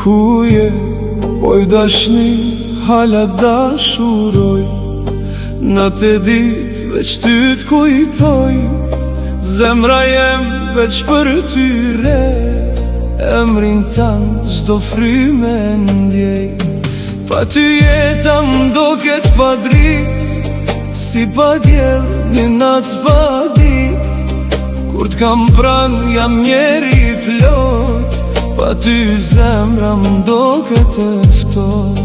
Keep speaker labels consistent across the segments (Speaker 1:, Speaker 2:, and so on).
Speaker 1: Ku je, oj dashni, hala dashuroj. Në të dit veç ty t'kujtoj, zemra jem veç për tyre. Emrin tanë çdo fryme ndjej. Pa ty jeta m'doket pa drit, si pa djell një nat pa dit. Kur t'kam pran jam njeri plot, pa ty zemra m'doket e ftot.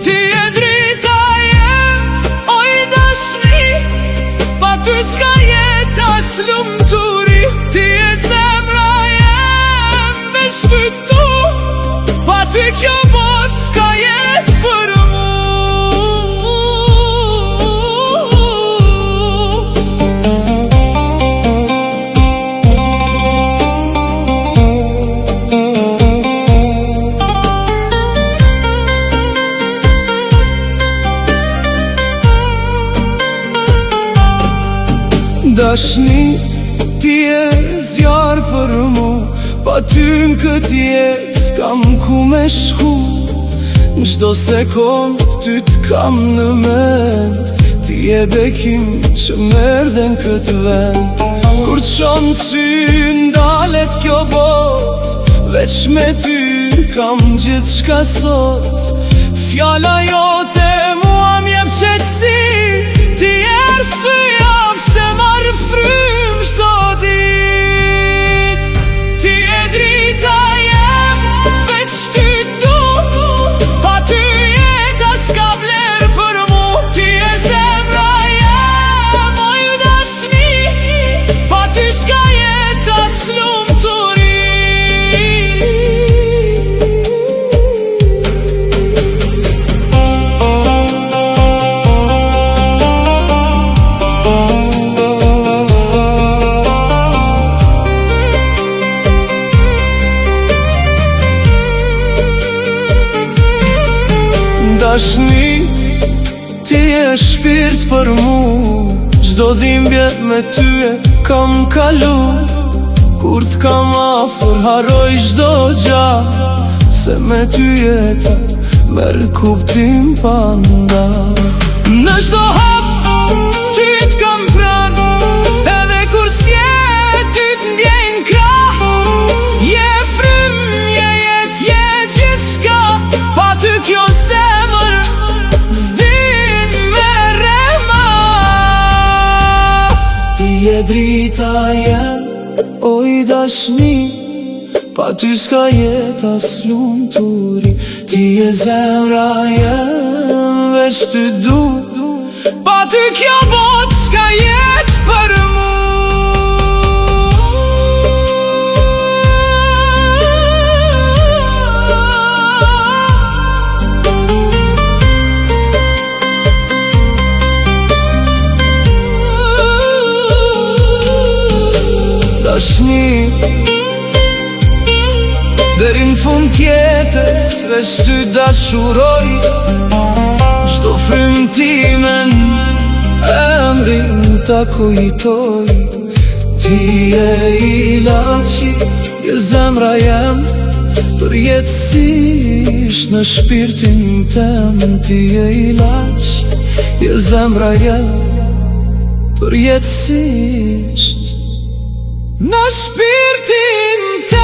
Speaker 1: Ti e drita jem, oj dashni, pa ty s'ka jet as lumturi. Ti e zemra jem, veç ty tu, pa ty kjo bot s'ka jet për mu. Dashni, ti e zjarë për mu, pa ty në këtë jetë s'kam ku me shku. Në çdo sekund ty t'kam në mend, ti e bekim që merdhen këtë vend. Kur t'shon sy ndalet kjo bot, veç me ty kam gjithçka sot. Fjala jote mua m'jep qetësi, ti e arsyeja pse marr frym çdo dit. Ti e drita jem, veç ty du, pa ty jeta s'ka vler për mu. Ti e zemra jem, oj dashni, pa ty s'ka jet as lumturi. Dashni, ti e shpirt për mu, çdo dhimbje me ty e kam kalu. Kur t'kam afër haroj çdo gja, se me ty jeta merr kuptim pa nda. Në çdo hap ty t'kam pran, edhe kur s'je ty t'ndjejn krah. Je frym, je jet, je gjithçka, pa ty kjo zemër s'din me rema. Ti e drita jem, oj dashni, pa ty s'ka jet as lumturi. Ti e zemra jem, veç ty du, pa ty kjo bot s'ka jet për mu. Dashni, deri në fund tjetës veç ty dashuroj. Çdo frym timen, emrin ta kujtoj. Ti e ilaçi, je zemra jem, përjetësisht në shpirtin tem. Ti e ilaç, je zemra jem, përjetësisht në shpirtin tem.